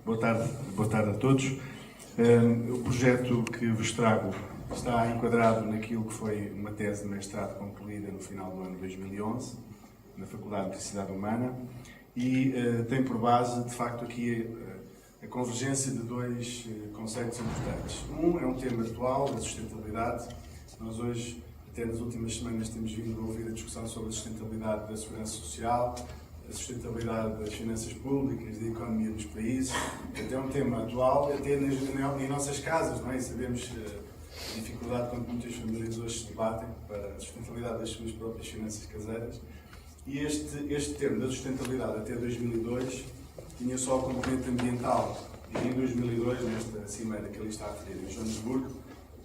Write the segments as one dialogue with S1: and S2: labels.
S1: Boa tarde a todos. O projeto que vos trago está enquadrado naquilo que foi uma tese de mestrado concluída no final do ano 2011, na Faculdade de Publicidade Humana, e tem por base, de facto, aqui a convergência de dois conceitos importantes. Um é um tema atual, a sustentabilidade. Nós hoje, até nas últimas semanas, temos vindo a ouvir a discussão sobre a sustentabilidade da segurança social, a sustentabilidade das finanças públicas, da economia dos países. Até é um tema atual, até em nossas casas, não é? E sabemos a dificuldade com que muitas famílias hoje se debatem para a sustentabilidade das suas próprias finanças caseiras. E este tema da sustentabilidade até 2002 tinha só a componente ambiental, e em 2002, nesta cimeira que ali está a referir, em Joanesburgo,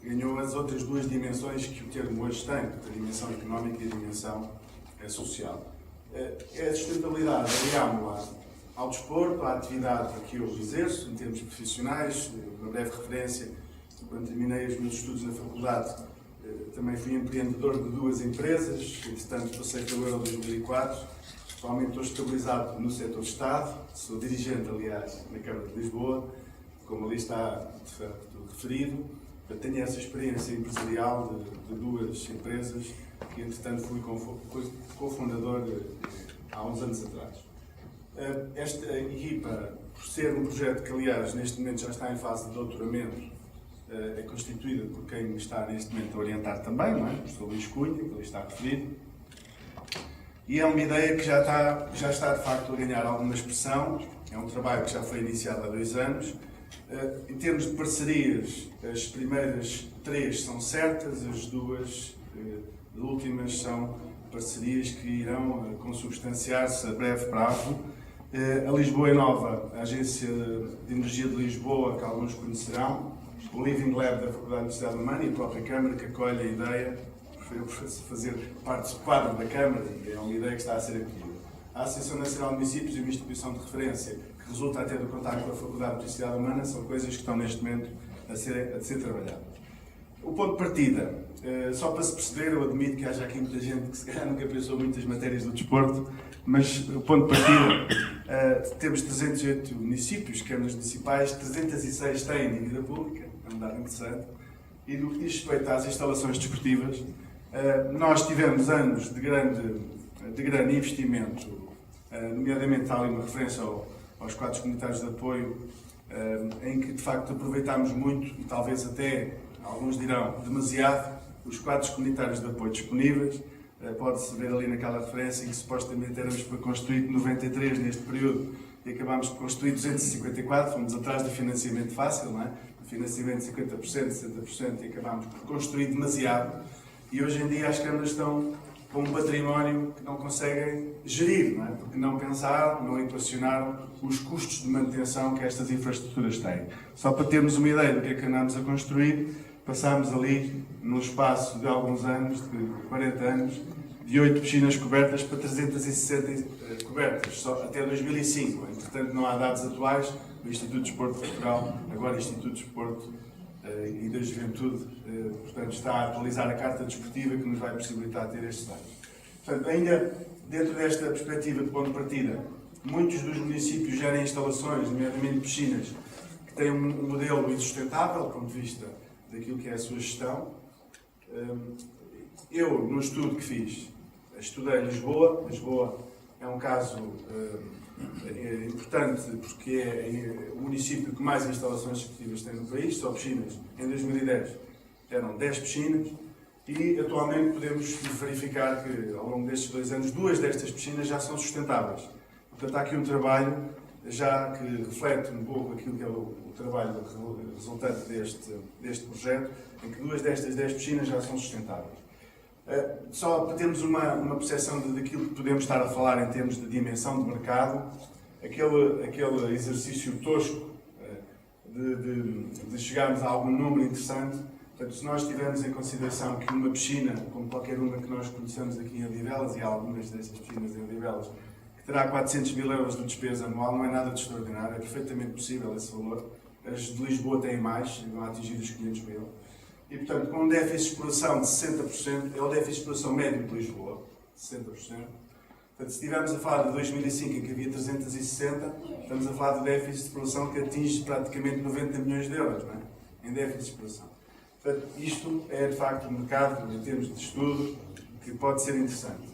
S1: ganhou as outras duas dimensões que o termo hoje tem, a dimensão económica e a dimensão social. A sustentabilidade aliámo-la ao desporto, à atividade que eu exerço, em termos profissionais. Uma breve referência: quando terminei os meus estudos na faculdade, também fui empreendedor de duas empresas, entretanto passei pelo Euro 2004, atualmente estou estabilizado no setor Estado, sou dirigente, aliás, na Câmara de Lisboa, como ali está de facto referido. Tenho essa experiência empresarial de duas empresas que, entretanto, fui cofundador há uns anos atrás. Esta equipa, por ser um projeto que, aliás, neste momento já está em fase de doutoramento, é constituída por quem me está neste momento a orientar também, não é? O professor Luís Cunha, que ali está referido. E é uma ideia que já está de facto a ganhar alguma expressão. É um trabalho que já foi iniciado há 2 anos. Em termos de parcerias, as primeiras 3 são certas, as 2 últimas são parcerias que irão consubstanciar-se a breve prazo. A Lisboa é Nova, a Agência de Energia de Lisboa, que alguns conhecerão, o Living Lab da Faculdade de Universidade Humana e a própria Câmara, que acolhe a ideia, por fazer parte do quadro da Câmara, e é uma ideia que está a ser acolhida. A Associação Nacional de Municípios e uma instituição de referência, que resulta até do contacto com a Faculdade de Publicidade Humana, são coisas que estão neste momento a ser trabalhadas. O ponto de partida, só para se perceber, eu admito que haja aqui muita gente que se calhar nunca pensou muitas matérias do desporto, mas o ponto de partida, temos 308 municípios, câmaras municipais, 306 têm dívida pública, é um dado interessante, e no que diz respeito às instalações desportivas, nós tivemos anos de grande investimento, nomeadamente há ali uma referência aos quadros comunitários de apoio, em que de facto aproveitámos muito, e talvez até, alguns dirão, demasiado, os quadros comunitários de apoio disponíveis. Pode-se ver ali naquela referência em que supostamente éramos para construir 93 neste período e acabámos por construir 254, fomos atrás do financiamento fácil, não é? Do financiamento de 50%, 60%, e acabámos por construir demasiado. E hoje em dia as câmaras estão com um património que não conseguem gerir, não é? Porque não pensaram, não equacionaram os custos de manutenção que estas infraestruturas têm. Só para termos uma ideia do que é que andamos a construir, passámos ali, no espaço de alguns anos, de 40 anos, de 8 piscinas cobertas para 360 cobertas, só até 2005. Entretanto, não há dados atuais do Instituto de Desporto de Portugal, agora Instituto de Desporto e da Juventude, portanto, está a atualizar a Carta Desportiva que nos vai possibilitar ter estes dados. Portanto, ainda dentro desta perspectiva de ponto de partida, muitos dos municípios gerem instalações, nomeadamente piscinas, que têm um modelo insustentável, do ponto de vista daquilo que é a sua gestão. Eu, no estudo que fiz, estudei Lisboa. Lisboa é um caso importante porque é o município que mais instalações desportivas tem no país, só piscinas. Em 2010 eram 10 piscinas e atualmente podemos verificar que ao longo destes 2 anos 2 destas piscinas já são sustentáveis. Portanto, há aqui um trabalho já que reflete um pouco aquilo que é o trabalho resultante deste projeto, em que 2 destas 10 piscinas já são sustentáveis. Só para termos uma percepção daquilo que podemos estar a falar em termos de dimensão de mercado, aquele exercício tosco de chegarmos a algum número interessante. Portanto, se nós tivermos em consideração que uma piscina, como qualquer uma que nós conhecemos aqui em Odivelas, e há algumas destas piscinas em Odivelas, que terá 400 mil euros de despesa anual, não é nada de extraordinário, é perfeitamente possível esse valor. As de Lisboa têm mais, vão atingir os 500 mil. E, portanto, com um déficit de exploração de 60%, é o déficit de exploração médio de Lisboa, 60%. Portanto, se estivermos a falar de 2005, em que havia 360, estamos a falar de déficit de exploração que atinge praticamente 90 milhões de euros, não é? Em déficit de exploração. Portanto, isto é, de facto, um mercado, em termos de estudo, que pode ser interessante.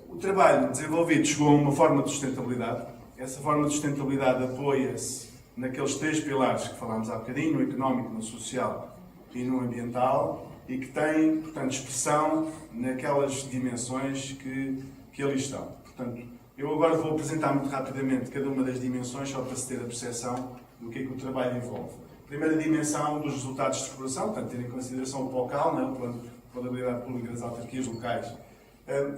S1: O trabalho desenvolvido chegou a uma forma de sustentabilidade. Essa forma de sustentabilidade apoia-se naqueles 3 pilares que falámos há bocadinho, no económico, no social e no ambiental, e que tem, portanto, expressão naquelas dimensões que ali estão. Portanto, eu agora vou apresentar muito rapidamente cada uma das dimensões, só para se ter a percepção do que é que o trabalho envolve. Primeira dimensão dos resultados de exploração, portanto, ter em consideração o POCAL, né, o Plano de Contabilidade Pública das Autarquias Locais.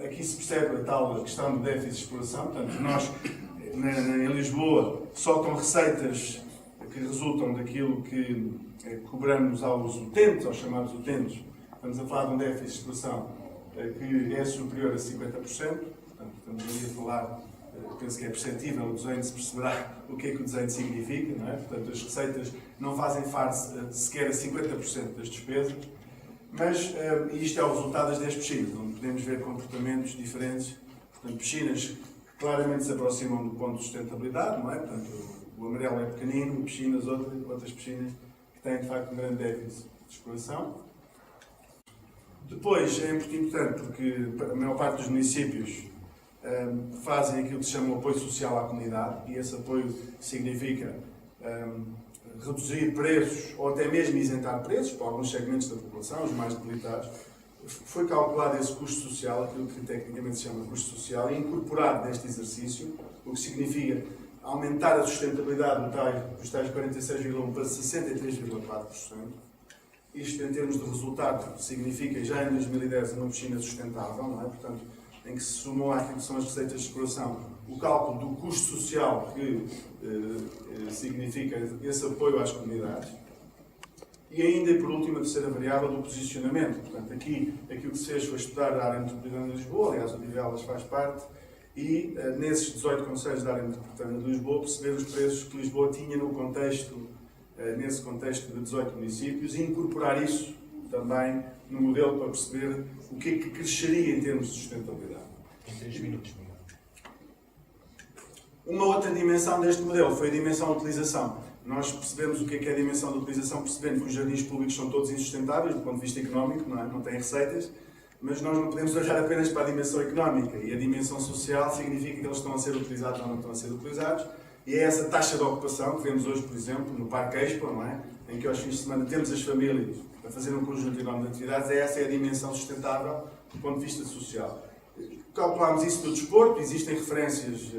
S1: Aqui se percebe a tal questão do déficit de exploração, portanto, nós, em Lisboa, só com receitas que resultam daquilo que cobramos aos utentes, aos chamados utentes, estamos a falar de um déficit de exploração que é superior a 50%, portanto, estamos ali a falar, penso que é perceptível, o desenho se perceberá o que é que o desenho significa, não é? Portanto, as receitas não fazem face sequer a 50% das despesas, mas isto é o resultado das 10 piscinas, onde podemos ver comportamentos diferentes, portanto, piscinas que claramente se aproximam do ponto de sustentabilidade, não é? Portanto, o amarelo é pequenino, piscinas, outras piscinas que têm, de facto, um grande déficit de exploração. Depois, é muito importante porque a maior parte dos municípios fazem aquilo que se chama o apoio social à comunidade, e esse apoio significa reduzir preços ou até mesmo isentar preços para alguns segmentos da população, os mais debilitados. Foi calculado esse custo social, aquilo que tecnicamente se chama custo social, e incorporado neste exercício, o que significa aumentar a sustentabilidade dos tais 46,1% para 63,4%. Isto, em termos de resultado, significa já em 2010 uma piscina sustentável, não é? Portanto, em que se somou àquilo que são as receitas de exploração o cálculo do custo social que significa esse apoio às comunidades. E ainda, por último, a terceira variável do posicionamento. Portanto, aqui aquilo que se fez foi estudar a área metropolitana de Lisboa, aliás, o Odivelas faz parte, e nesses 18 concelhos da área metropolitana de Lisboa perceber os preços que Lisboa tinha no contexto, nesse contexto de 18 municípios, e incorporar isso também no modelo para perceber o que é que cresceria em termos de sustentabilidade.
S2: Em 3 minutos.
S1: Uma outra dimensão deste modelo foi a dimensão da utilização. Nós percebemos o que é a dimensão da utilização, percebendo que os jardins públicos são todos insustentáveis do ponto de vista económico, não é? Não têm receitas, mas nós não podemos olhar apenas para a dimensão económica, e a dimensão social significa que eles estão a ser utilizados ou não estão a ser utilizados, e é essa taxa de ocupação que vemos hoje, por exemplo, no Parque Expo, não é? Em que aos fins de semana temos as famílias a fazer um conjunto enorme de atividades, essa é a dimensão sustentável do ponto de vista social. Calculámos isso no desporto, existem referências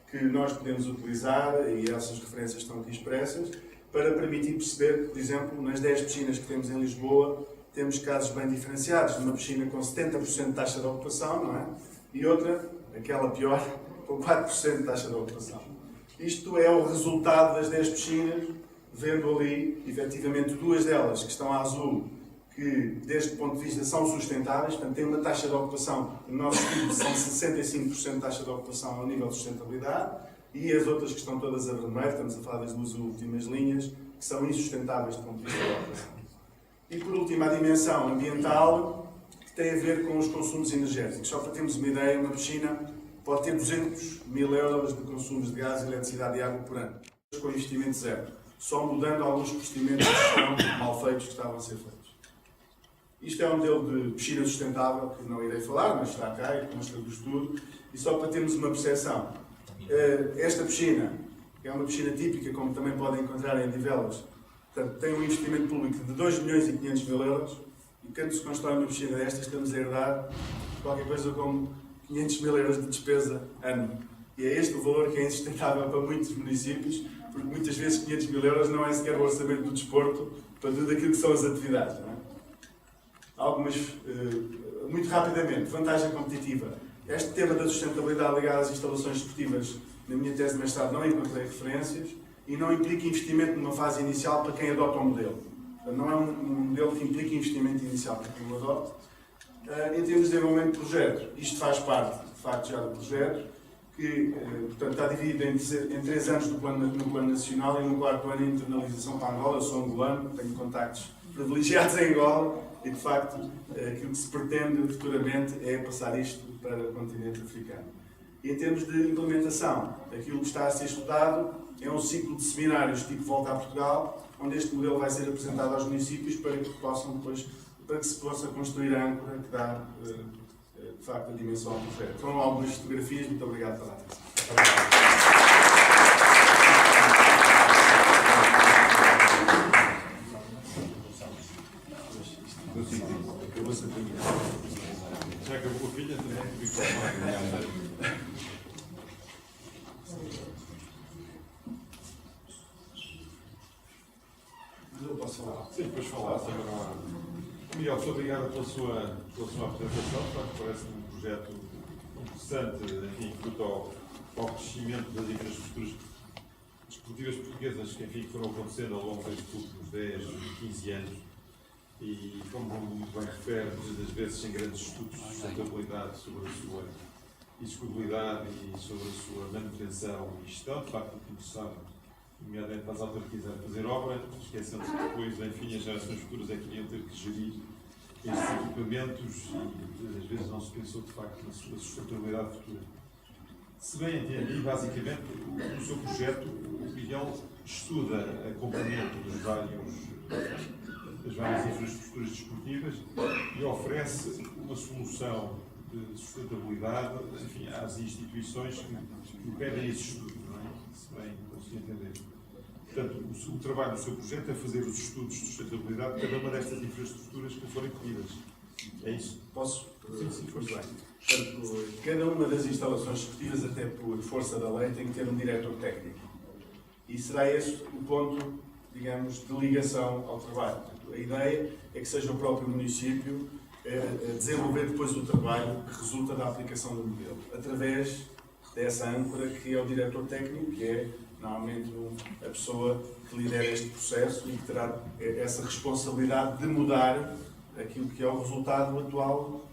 S1: que nós podemos utilizar, e essas referências estão aqui expressas, para permitir perceber que, por exemplo, nas 10 piscinas que temos em Lisboa, temos casos bem diferenciados, uma piscina com 70% de taxa de ocupação, não é? E outra, aquela pior, com 4% de taxa de ocupação. Isto é o resultado das 10 piscinas, vendo ali, efetivamente, duas delas que estão a azul, que, desde o ponto de vista, são sustentáveis, portanto, têm uma taxa de ocupação, no nosso estudo, são 65% de taxa de ocupação ao nível de sustentabilidade, e as outras que estão todas a vermelho, estamos a falar das duas últimas linhas, que são insustentáveis do ponto de vista da ocupação. E, por último, a dimensão ambiental, que tem a ver com os consumos energéticos. Só para termos uma ideia, uma piscina pode ter 200 mil euros de consumos de gás, eletricidade e água por ano, com investimento zero, só mudando alguns procedimentos que estão mal feitos, que estavam a ser feitos. Isto é um modelo de piscina sustentável, que não irei falar, mas está cá e consta do estudo, e só para termos uma percepção. Esta piscina é uma piscina típica, como também podem encontrar em Odivelas. Portanto, tem um investimento público de 2 milhões e 500 mil euros, e quando se constrói uma piscina destas, estamos a herdar qualquer coisa como 500 mil euros de despesa ano. E é este o valor que é insustentável para muitos municípios, porque muitas vezes 500 mil euros não é sequer o orçamento do desporto para tudo aquilo que são as atividades. Não é? Algumas, muito rapidamente, vantagem competitiva. Este tema da sustentabilidade ligada às instalações desportivas, na minha tese de mestrado não encontrei referências e não implica investimento numa fase inicial para quem adota o modelo. Portanto, não é um modelo que implica investimento inicial para quem o adote. Em termos de desenvolvimento de projeto, isto faz parte, de facto, já do projeto, que portanto, está dividido em 3 anos no plano nacional e no 4º ano em internalização para Angola. Eu sou angolano, tenho contactos privilegiados em Angola e, de facto, aquilo que se pretende futuramente é passar isto para o continente africano. Em termos de implementação, aquilo que está a ser estudado é um ciclo de seminários tipo Volta a Portugal, onde este modelo vai ser apresentado aos municípios para que possam depois, para que se possa construir a âncora que dá, de facto, a dimensão ao projeto. Foram algumas fotografias, muito obrigado pela atenção.
S2: Já acabou a filha,
S1: Eu posso falar?
S2: Sim, depois falar, sim, não há. Miguel, muito obrigado pela sua apresentação. Parece-me um projeto interessante, enfim, fruto ao crescimento das infraestruturas desportivas portuguesas que, enfim, foram acontecendo ao longo destes últimos 10, 15 anos. E, como muito bem refere, muitas das vezes sem grandes estudos de sustentabilidade sobre a sua execuibilidade e sobre a sua manutenção e gestão, de facto, o que sabe, nomeadamente para as autarquias a fazer obra, esquecendo-se que depois, enfim, as gerações futuras é que iriam ter que gerir estes equipamentos e muitas vezes não se pensou, de facto, na sua sustentabilidade futura. Se bem entendi, basicamente, no seu projeto, o Miguel estuda a componente das várias infraestruturas desportivas e oferece uma solução de sustentabilidade, enfim, às instituições que pedem esse estudo, não é? Se bem consegui entender. Portanto, o trabalho do seu projeto é fazer os estudos de sustentabilidade de cada uma destas infraestruturas que forem pedidas. É isso?
S1: Posso?
S2: Sim,
S1: muito bem. Portanto, cada uma das instalações desportivas, até por força da lei, tem que ter um diretor técnico. E será esse o ponto, digamos, de ligação ao trabalho. Portanto, a ideia é que seja o próprio município a desenvolver depois o trabalho que resulta da aplicação do modelo, através dessa âncora que é o diretor técnico, que é normalmente a pessoa que lidera este processo e que terá essa responsabilidade de mudar aquilo que é o resultado atual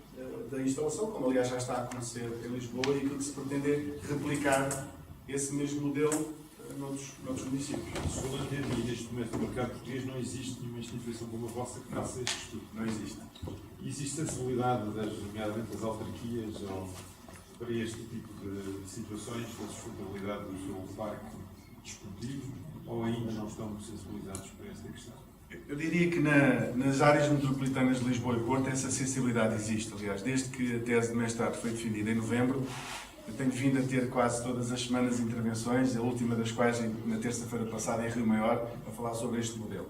S1: da instalação, como aliás já está a acontecer em Lisboa, e aquilo que se pretende é replicar esse mesmo modelo noutros municípios.
S2: Segundo eu entendi, neste momento no mercado português não existe nenhuma instituição como a vossa que faça este estudo.
S1: Não existe.
S2: Existe sensibilidade, nomeadamente das autarquias, para este tipo de situações, da sustentabilidade do seu parque desportivo, ou ainda não estão sensibilizados para esta questão?
S1: Eu diria que nas áreas metropolitanas de Lisboa e Porto essa sensibilidade existe. Aliás, desde que a tese de mestrado foi defendida em novembro, eu tenho vindo a ter quase todas as semanas intervenções, a última das quais na terça-feira passada em Rio Maior, a falar sobre este modelo.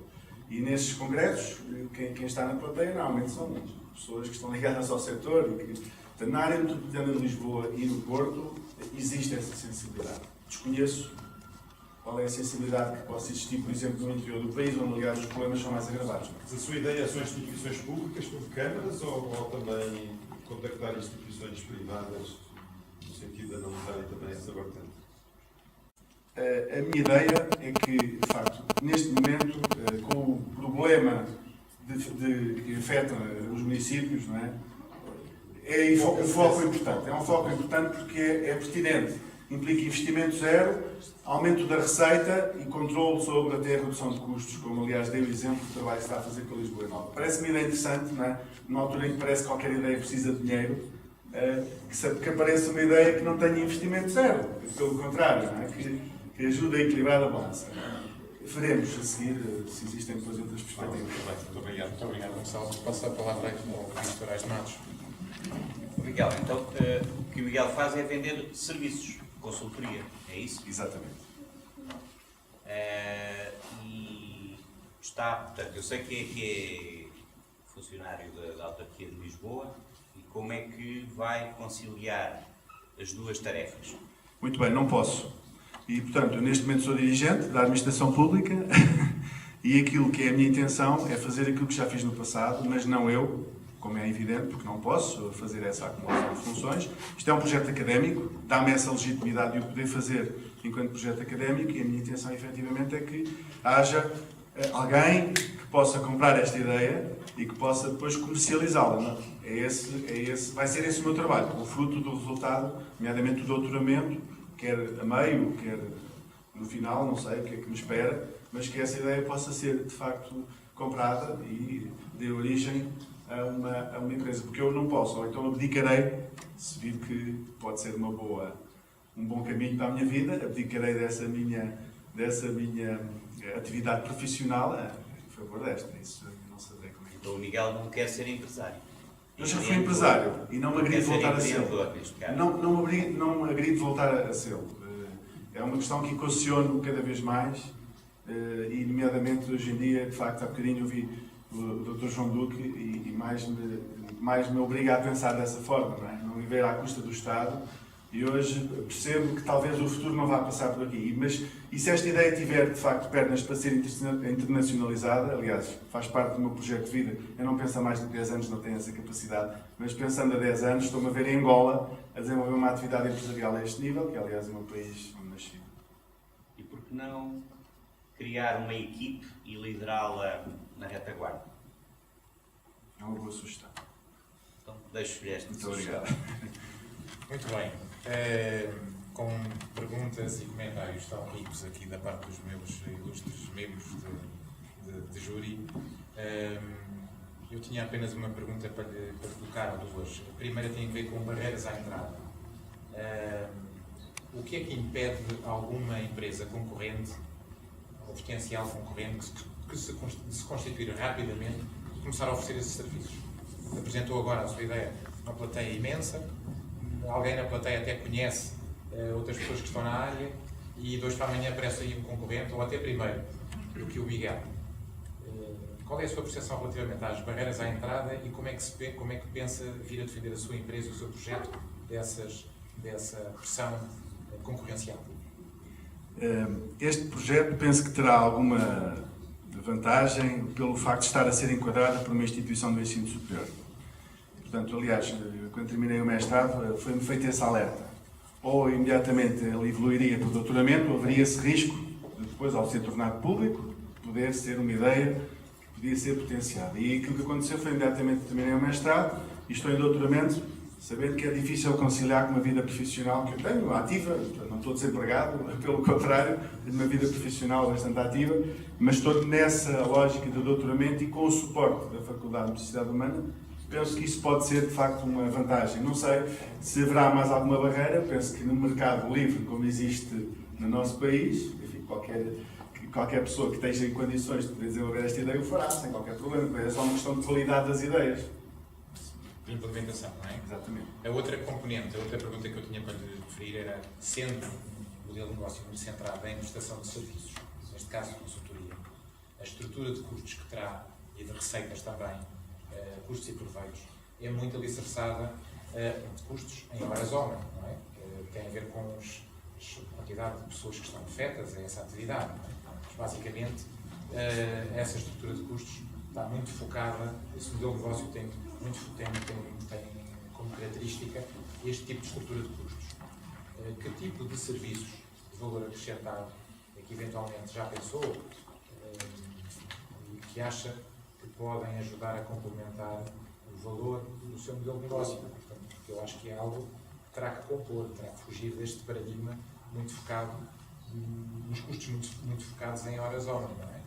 S1: E nesses congressos, quem está na plateia normalmente são pessoas que estão ligadas ao setor. Portanto, na área metropolitana de Lisboa e no Porto existe essa sensibilidade. Desconheço qual é a sensibilidade que possa existir, por exemplo, no interior do país, onde, aliás, os problemas são mais agravados.
S2: Mas a sua ideia são instituições públicas, como câmaras, ou também contactar instituições privadas, no sentido de analisarem também essa vertente?
S1: A minha ideia é que, de facto, neste momento, com o problema que afeta os municípios, não é? É um foco importante. É um foco importante porque é pertinente. Implica investimento zero, aumento da receita e controle sobre até a redução de custos, como aliás dei o exemplo do trabalho que se está a fazer com a Lisboa Nova. Parece-me uma ideia interessante, não é? Numa altura em que parece que qualquer ideia precisa de dinheiro, que apareça uma ideia que não tenha investimento zero. Pelo contrário, não é? Que ajude a equilibrar a balança. Faremos a seguir, se existem depois outras perspectivas.
S3: Muito obrigado, Gonçalo. Passo a palavra ao Sr. Aires Matos.
S4: Miguel, então o que o Miguel faz é vender serviços, consultoria, é isso?
S1: Exatamente.
S4: E está, portanto, eu sei que é funcionário da autarquia de Lisboa, e como é que vai conciliar as duas tarefas?
S1: Muito bem, não posso. E, portanto, eu neste momento sou dirigente da administração pública e aquilo que é a minha intenção é fazer aquilo que já fiz no passado, mas não eu, como é evidente, porque não posso fazer essa acumulação de funções. Isto é um projeto académico, dá-me essa legitimidade de o poder fazer enquanto projeto académico, e a minha intenção, efetivamente, é que haja alguém que possa comprar esta ideia e que possa depois comercializá-la. Vai ser esse o meu trabalho, o fruto do resultado, nomeadamente do doutoramento, quer a meio, quer no final, não sei o que é que me espera, mas que essa ideia possa ser, de facto, comprada e dê origem a uma empresa. Porque eu não posso, ou então abdicarei, se vir que pode ser uma boa um bom caminho para a minha vida, abdicarei dessa minha atividade profissional a favor desta. Isso eu não saberei como é que
S4: Então o Miguel não quer ser empresário.
S1: eu já fui empresário e não me agride voltar a ser. Não me agride voltar a ser. É uma questão que equaciono cada vez mais e, nomeadamente, hoje em dia, de facto, há bocadinho eu vi o Dr. João Duque e mais me obriga a pensar dessa forma, não viver à custa do Estado. E hoje percebo que talvez o futuro não vá passar por aqui. Mas e se esta ideia tiver, de facto, pernas para ser internacionalizada, aliás, faz parte do meu projeto de vida, eu não penso há mais de 10 anos, não tenho essa capacidade, mas pensando a 10 anos, estou-me a ver em Angola a desenvolver uma atividade empresarial a este nível, que é, aliás, o meu país onde nasci.
S4: E por que não criar uma equipe e liderá-la na retaguarda?
S1: É uma boa sugestão.
S4: Então, deixo-lhe esta
S1: Muito
S4: sugestão.
S1: obrigado.
S3: Muito bem. Com perguntas e comentários tão ricos aqui da parte dos meus ilustres membros de júri, eu tinha apenas uma pergunta para colocar a duas. A primeira tem a ver com barreiras à entrada. O que é que impede alguma empresa concorrente, ou potencial concorrente, que se constituir rapidamente e começar a oferecer esses serviços? Apresentou agora a sua ideia uma plateia imensa, alguém na plateia até conhece outras pessoas que estão na área e de hoje para amanhã aparece aí um concorrente, ou até primeiro do que o Miguel. Qual é a sua percepção relativamente às barreiras à entrada e como é que pensa vir a defender a sua empresa e o seu projeto dessa pressão concorrencial?
S1: Este projeto penso que terá alguma vantagem pelo facto de estar a ser enquadrado por uma instituição do ensino superior. Portanto, aliás, quando terminei o mestrado, foi-me feito esse alerta. Ou imediatamente ele evoluiria para o doutoramento, ou haveria esse risco de depois, ao ser tornado público, poder ser uma ideia que podia ser potenciada. E aquilo que aconteceu foi imediatamente terminei o mestrado e estou em doutoramento, sabendo que é difícil conciliar com uma vida profissional que eu tenho, ativa, não estou desempregado, pelo contrário, tenho uma vida profissional bastante ativa, mas estou nessa lógica do doutoramento e com o suporte da Faculdade de Publicidade Humana, penso que isso pode ser, de facto, uma vantagem. Não sei se haverá mais alguma barreira, penso que no mercado livre, como existe no nosso país, enfim, qualquer pessoa que esteja em condições de poder desenvolver esta ideia o fará, sem qualquer problema, é só uma questão de qualidade das ideias.
S3: De implementação, não é?
S1: Exatamente.
S3: A outra componente, a outra pergunta que eu tinha para lhe referir era, sendo o modelo de negócio muito centrado em prestação de serviços, neste caso consultoria, a estrutura de custos que terá e de receitas também, custos e proveitos, é muito alicerçada de custos em horas-homem, não é? Tem a ver com a quantidade de pessoas que estão afetas a essa atividade. Mas, basicamente, essa estrutura de custos está muito focada, esse modelo de negócio tem como característica este tipo de estrutura de custos. Que tipo de serviços de valor acrescentado é que eventualmente já pensou e que acha que podem ajudar a complementar o valor do seu modelo de negócio? Portanto, porque eu acho que é algo que terá que compor, terá que fugir deste paradigma muito focado nos custos muito focados em horas-homem, não é?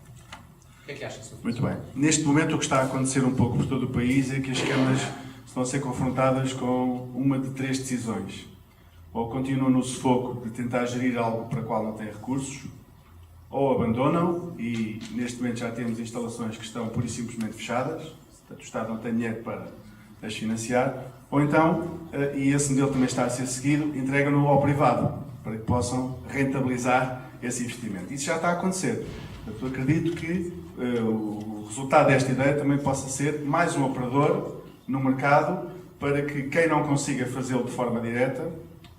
S3: O que é que acha sobre isso?
S1: Muito bem. Neste momento, o que está a acontecer um pouco por todo o país é que as câmaras estão a ser confrontadas com uma de três decisões. Ou continuam no sufoco de tentar gerir algo para o qual não têm recursos, ou abandonam, e neste momento já temos instalações que estão pura e simplesmente fechadas, portanto o Estado não tem dinheiro para as financiar, ou então, e esse modelo também está a ser seguido, entregam-no ao privado, para que possam rentabilizar esse investimento. Isso já está a acontecer. Portanto, acredito que o resultado desta ideia também possa ser mais um operador no mercado para que quem não consiga fazê-lo de forma direta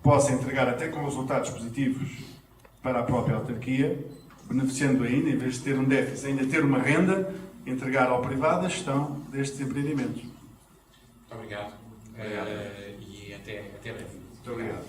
S1: possa entregar até com resultados positivos para a própria autarquia, beneficiando ainda, em vez de ter um déficit, ainda ter uma renda, entregar ao privado a gestão destes empreendimentos.
S3: Muito obrigado. E até breve.
S1: Muito obrigado.